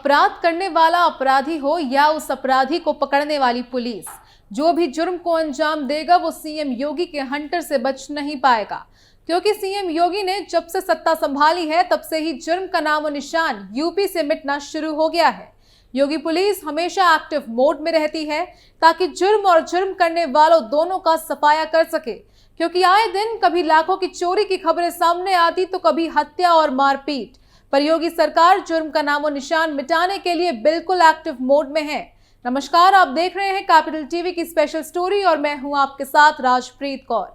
अपराध करने वाला अपराधी हो या उस अपराधी को पकड़ने वाली पुलिस, जो भी जुर्म को अंजाम देगा वो सीएम योगी के हंटर से बच नहीं पाएगा। क्योंकि सीएम योगी ने जब से सत्ता संभाली है तब से ही जुर्म का नामो निशान यूपी से मिटना शुरू हो गया है। योगी पुलिस हमेशा एक्टिव मोड में रहती है ताकि जुर्म और जुर्म करने वालों दोनों का सफाया कर सके। क्योंकि आए दिन कभी लाखों की चोरी की खबरें सामने आती तो कभी हत्या और मारपीट, पर योगी सरकार जुर्म का नामो निशान मिटाने के लिए बिल्कुल एक्टिव मोड में है। नमस्कार, आप देख रहे हैं कैपिटल टीवी की स्पेशल स्टोरी और मैं हूं आपके साथ राजप्रीत कौर।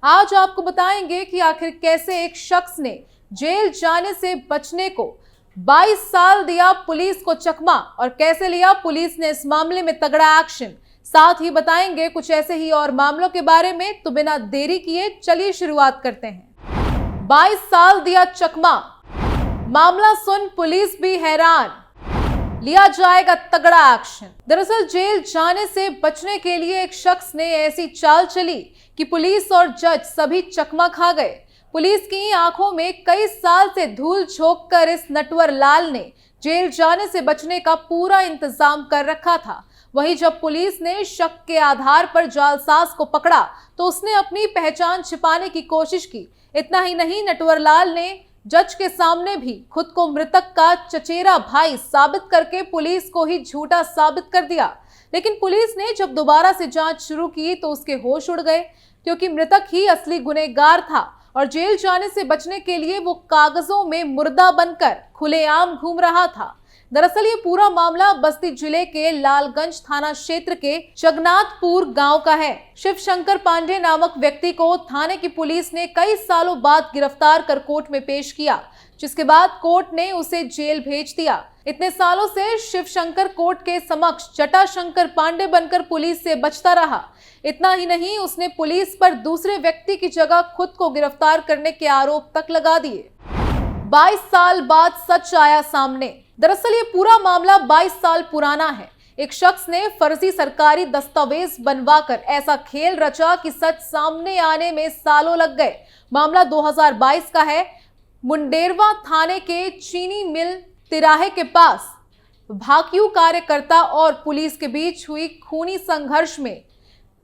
आज आपको बताएंगे कि आखिर कैसे एक शख्स ने जेल जाने से बचने को 22 साल दिया पुलिस को चकमा और कैसे लिया पुलिस ने इस मामले में तगड़ा एक्शन। साथ ही बताएंगे कुछ ऐसे ही और मामलों के बारे में, तो बिना देरी किए चलिए शुरुआत करते हैं। 22 साल दिया चकमा, मामला सुन पुलिस भी हैरान, लिया जाएगा तगड़ा एक्शन। दरअसल जेल जाने से बचने के लिए एक शख्स ने ऐसी चाल चली कि पुलिस और जज सभी चकमा खा गए। पुलिस की आंखों में कई साल से धूल झोंक कर इस नटवर लाल ने जेल जाने से बचने का पूरा इंतजाम कर रखा था। वहीं जब पुलिस ने शक के आधार पर जालसाज को पकड़ा तो उसने अपनी पहचान छिपाने की कोशिश की। इतना ही नहीं, नटवर लाल ने जज के सामने भी खुद को मृतक का चचेरा भाई साबित करके पुलिस को ही झूठा साबित कर दिया। लेकिन पुलिस ने जब दोबारा से जांच शुरू की तो उसके होश उड़ गए, क्योंकि मृतक ही असली गुनहगार था और जेल जाने से बचने के लिए वो कागजों में मुर्दा बनकर खुलेआम घूम रहा था। दरअसल ये पूरा मामला बस्ती जिले के लालगंज थाना क्षेत्र के जगन्नाथपुर गांव का है। शिवशंकर पांडे नामक व्यक्ति को थाने की पुलिस ने कई सालों बाद गिरफ्तार कर कोर्ट में पेश किया, जिसके बाद कोर्ट ने उसे जेल भेज दिया। इतने सालों से शिवशंकर कोर्ट के समक्ष जटाशंकर पांडे बनकर पुलिस से बचता रहा। इतना ही नहीं, उसने पुलिस पर दूसरे व्यक्ति की जगह खुद को गिरफ्तार करने के आरोप तक लगा दिए। 22 साल बाद सच आया सामने। दरअसल ये पूरा मामला 22 साल पुराना है। एक शख्स ने फर्जी सरकारी दस्तावेज बनवाकर ऐसा खेल रचा कि सच सामने आने में सालों लग गए। मामला 2022 का है। मुंडेरवा थाने के चीनी मिल तिराहे के पास भाकियू कार्यकर्ता और पुलिस के बीच हुई खूनी संघर्ष में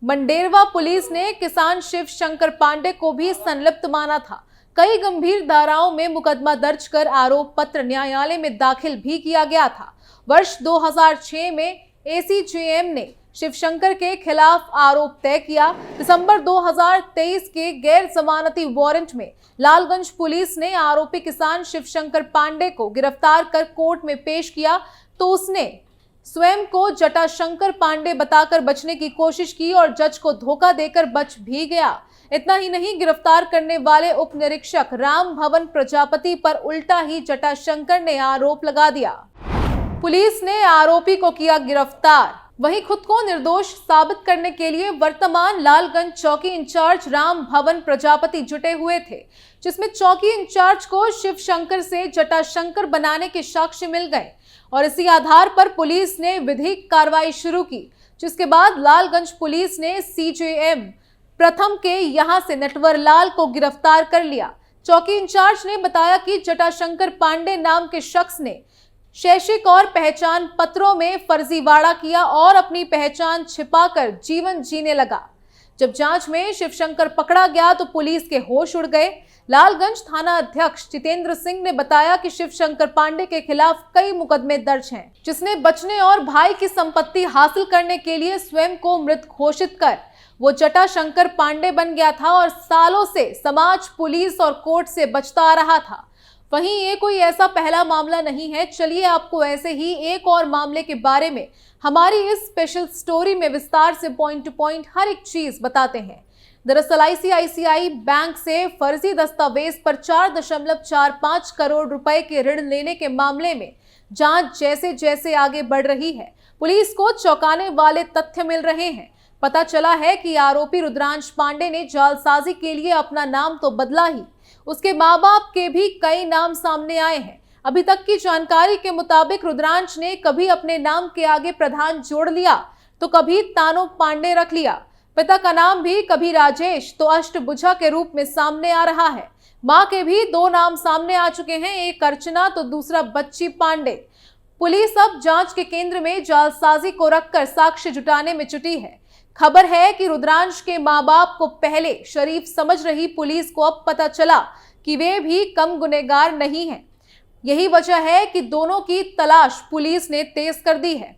मंडेरवा पुलिस ने किसान शिवशंकर पांडे को भी संलिप्त माना था। कई गंभीर धाराओं में मुकदमा दर्ज कर आरोप पत्र न्यायालय में दाखिल भी किया गया था। वर्ष 2006 में एसीजेएम ने शिवशंकर के खिलाफ आरोप तय किया। दिसंबर 2023 के गैर जमानती वारंट में लालगंज पुलिस ने आरोपी किसान शिवशंकर पांडे को गिरफ्तार कर कोर्ट में पेश किया तो उसने स्वयं को जटाशंकर पांडे बताकर बचने की कोशिश की और जज को धोखा देकर बच भी गया। इतना ही नहीं, गिरफ्तार करने वाले उप निरीक्षक राम भवन प्रजापति पर उल्टा ही जटाशंकर ने आरोप लगा दिया। पुलिस ने आरोपी को किया गिरफ्तार। वहीं खुद को निर्दोष साबित करने के लिए वर्तमान लालगंज चौकी इंचार्ज राम भवन प्रजापति जुटे हुए थे, जिसमें चौकी इंचार्ज को शिवशंकर से जटाशंकर बनाने के साक्ष्य मिल गए और इसी आधार पर पुलिस ने विधिक कार्रवाई शुरू की, जिसके बाद लालगंज पुलिस ने सीजेएम प्रथम के यहां से नटवर लाल को गिरफ्तार कर लिया। चौकी इंचार्ज ने बताया कि जटाशंकर पांडे नाम के शख्स ने शैक्षिक और पहचान पत्रों में फर्जीवाड़ा किया और अपनी पहचान छिपाकर जीवन जीने लगा। जब जांच में शिवशंकर पकड़ा गया तो पुलिस के होश उड़ गए। लालगंज थाना अध्यक्ष जितेंद्र सिंह ने बताया कि शिवशंकर पांडे के खिलाफ कई मुकदमे दर्ज हैं, जिसने बचने और भाई की संपत्ति हासिल करने के लिए स्वयं को मृत घोषित कर वो जटाशंकर पांडे बन गया था और सालों से समाज, पुलिस और कोर्ट से बचता आ रहा था। वहीं ये कोई ऐसा पहला मामला नहीं है। चलिए आपको ऐसे ही एक और मामले के बारे में हमारी इस स्पेशल स्टोरी में विस्तार से पॉइंट टू पॉइंट हर एक चीज बताते हैं। दरअसल आईसीआईसीआई बैंक से फर्जी दस्तावेज पर 4.45 करोड़ रुपए के ऋण लेने के मामले में जांच जैसे जैसे आगे बढ़ रही है, पुलिस को चौंकाने वाले तथ्य मिल रहे हैं। पता चला है कि आरोपी रुद्रांश पांडे ने जालसाजी के लिए अपना नाम तो बदला ही, उसके मां बाप के भी कई नाम सामने आए हैं। अभी तक की जानकारी के मुताबिक रुद्रांश ने कभी अपने नाम के आगे प्रधान जोड़ लिया तो कभी तानो पांडे रख लिया। पिता का नाम भी कभी राजेश तो अष्टभुजा के रूप में सामने आ रहा है। मां के भी 2 नाम सामने आ चुके हैं, एक अर्चना तो दूसरा बच्ची पांडे। पुलिस अब जांच के केंद्र में जालसाजी को रखकर साक्ष्य जुटाने में जुटी है। खबर है कि रुद्रांश के मां बाप को पहले शरीफ समझ रही पुलिस को अब पता चला कि वे भी कम गुनहगार नहीं हैं। यही वजह है कि दोनों की तलाश पुलिस ने तेज कर दी है।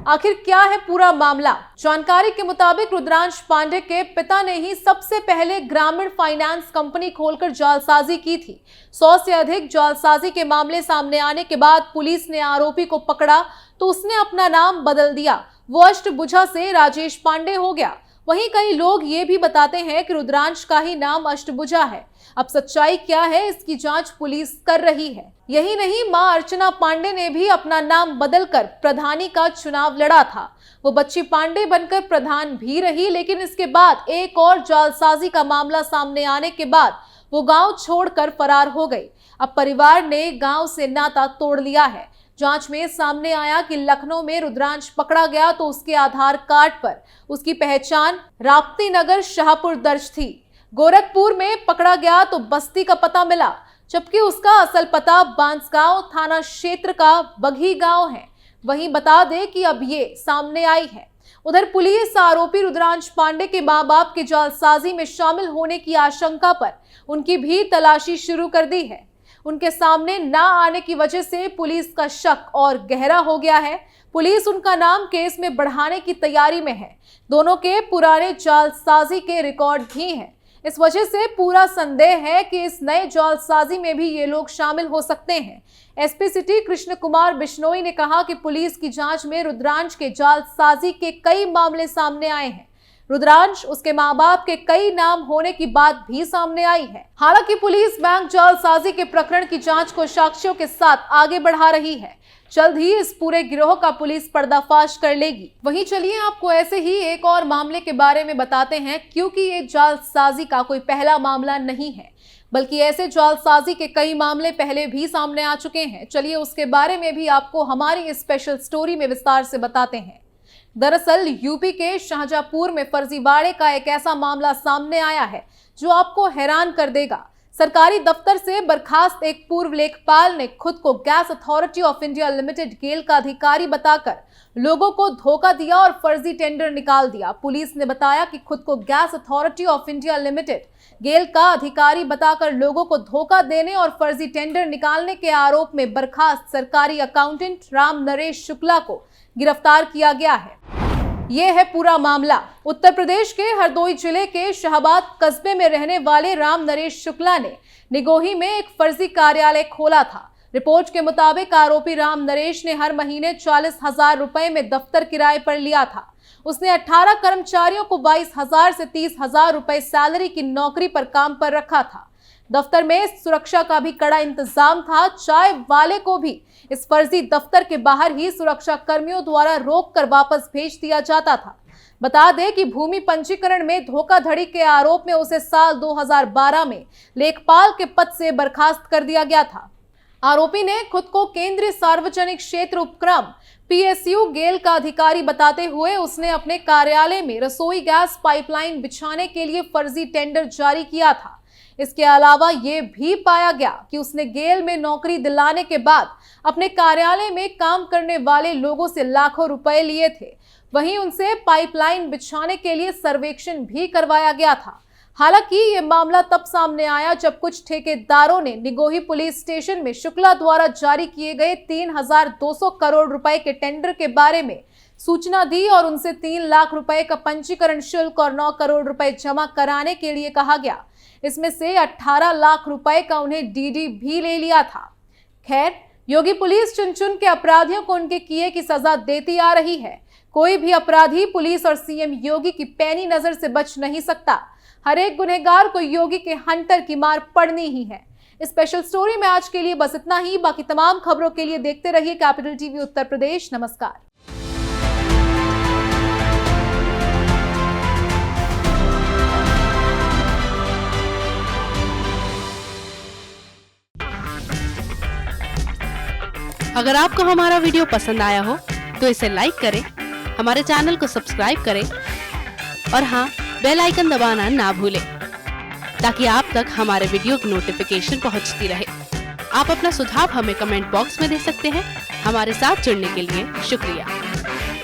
आखिर क्या है पूरा मामला? जानकारी के मुताबिक रुद्रांश पांडे के पिता ने ही सबसे पहले ग्रामीण फाइनेंस कंपनी खोलकर जालसाजी की थी। 100 से अधिक जालसाजी के मामले सामने आने के बाद पुलिस ने आरोपी को पकड़ा तो उसने अपना नाम बदल दिया। वो अष्टभुजा से राजेश पांडे हो गया। वहीं कई लोग ये भी बताते हैं कि रुद्रांश का ही नाम अष्टभुजा है। अब सच्चाई क्या है, इसकी जांच पुलिस कर रही है। यही नहीं, मां अर्चना पांडे ने भी अपना नाम बदलकर प्रधानी का चुनाव लड़ा था। वो बच्ची पांडे बनकर प्रधान भी रही, लेकिन इसके बाद एक और जालसाजी का मामला सामने आने के बाद वो गांव छोड़कर फरार हो गई। अब परिवार ने गांव से नाता तोड़ लिया है। जांच में सामने आया कि लखनऊ में रुद्रांश पकड़ा गया तो उसके आधार कार्ड पर उसकी पहचान राप्ती नगर शाहपुर दर्ज थी। गोरखपुर में पकड़ा गया तो बस्ती का पता मिला, जबकि उसका असल पता बांसगांव थाना क्षेत्र का बघी गांव है। वहीं बता दें कि अब ये सामने आई है। उधर पुलिस आरोपी रुद्रांश पांडे के मां बाप के जालसाजी में शामिल होने की आशंका पर उनकी भी तलाशी शुरू कर दी है। उनके सामने ना आने की वजह से पुलिस का शक और गहरा हो गया है। पुलिस उनका नाम केस में बढ़ाने की तैयारी में है। दोनों के पुराने जालसाजी के रिकॉर्ड भी हैं। इस वजह से पूरा संदेह है कि इस नए जालसाजी में भी ये लोग शामिल हो सकते हैं। एसपी सिटी कृष्ण कुमार बिश्नोई ने कहा कि पुलिस की जांच में रुद्रांश के जालसाजी के कई मामले सामने आए हैं। रुद्रांश, उसके मां बाप के कई नाम होने की बात भी सामने आई है। हालांकि पुलिस बैंक जालसाजी के प्रकरण की जांच को साक्ष्यों के साथ आगे बढ़ा रही है। जल्द ही इस पूरे गिरोह का पुलिस पर्दाफाश कर लेगी। वहीं चलिए आपको ऐसे ही एक और मामले के बारे में बताते हैं, क्योंकि ये जालसाजी का कोई पहला मामला नहीं है, बल्कि ऐसे जालसाजी के कई मामले पहले भी सामने आ चुके हैं। चलिए उसके बारे में भी आपको हमारी इस स्पेशल स्टोरी में विस्तार से बताते हैं। दरअसल यूपी के शाहजहांपुर में फर्जीवाड़े का एक ऐसा मामला सामने आया है जो आपको हैरान कर देगा। सरकारी दफ्तर से बर्खास्त एक पूर्व लेखपाल ने खुद को Gas Authority of India Limited GAIL का अधिकारी बताकर लोगों को धोखा दिया और फर्जी टेंडर निकाल दिया। पुलिस ने बताया कि खुद को Gas Authority of India Limited GAIL का अधिकारी बताकर लोगों को धोखा देने और फर्जी टेंडर निकालने के आरोप में बर्खास्त सरकारी अकाउंटेंट राम नरेश शुक्ला को गिरफ्तार किया गया है। ये है पूरा मामला। उत्तर प्रदेश के हरदोई जिले के शाहबाद कस्बे में रहने वाले राम नरेश शुक्ला ने निगोही में एक फर्जी कार्यालय खोला था। रिपोर्ट के मुताबिक आरोपी राम नरेश ने हर महीने 40,000 रुपए में दफ्तर किराए पर लिया था। उसने 18 कर्मचारियों को 22,000 से 30,000 रुपए सैलरी की नौकरी पर काम पर रखा था। दफ्तर में सुरक्षा का भी कड़ा इंतजाम था। चाय वाले को भी इस फर्जी दफ्तर के बाहर ही सुरक्षा कर्मियों द्वारा रोककर वापस भेज दिया जाता था। बता दें कि भूमि पंजीकरण में धोखाधड़ी के आरोप में उसे साल 2012 में लेखपाल के पद से बर्खास्त कर दिया गया था। आरोपी ने खुद को केंद्रीय सार्वजनिक क्षेत्र उपक्रम PSU गेल का अधिकारी बताते हुए उसने अपने कार्यालय में रसोई गैस पाइपलाइन बिछाने के लिए फर्जी टेंडर जारी किया था। इसके अलावा ये भी पाया गया कि उसने गेल में नौकरी दिलाने के बाद अपने कार्यालय में काम करने वाले लोगों से लाखों रुपए लिए थे। वहीं उनसे पाइपलाइन बिछाने के लिए सर्वेक्षण भी करवाया गया था। हालांकि ये मामला तब सामने आया जब कुछ ठेकेदारों ने निगोही पुलिस स्टेशन में शुक्ला द्वारा जारी किए गए 3,200 करोड़ रुपए के टेंडर के बारे में सूचना दी और उनसे 3 लाख रुपए का पंजीकरण शुल्क और 9 करोड़ रुपए जमा कराने के लिए कहा गया। इसमें से 18 लाख रुपए का उन्हें डीडी भी ले लिया था। खैर, योगी पुलिस चुन चुन के अपराधियों को उनके किए की सजा देती आ रही है। कोई भी अपराधी पुलिस और सीएम योगी की पैनी नजर से बच नहीं सकता। हर एक गुनहगार को योगी के हंटर की मार पड़नी ही है। इस स्पेशल स्टोरी में आज के लिए बस इतना ही। बाकी तमाम खबरों के लिए देखते रहिए कैपिटल टीवी उत्तर प्रदेश। नमस्कार। अगर आपको हमारा वीडियो पसंद आया हो तो इसे लाइक करें, हमारे चैनल को सब्सक्राइब करें और हाँ, बेल आइकन दबाना ना भूलें ताकि आप तक हमारे वीडियो की नोटिफिकेशन पहुंचती रहे। आप अपना सुझाव हमें कमेंट बॉक्स में दे सकते हैं। हमारे साथ जुड़ने के लिए शुक्रिया।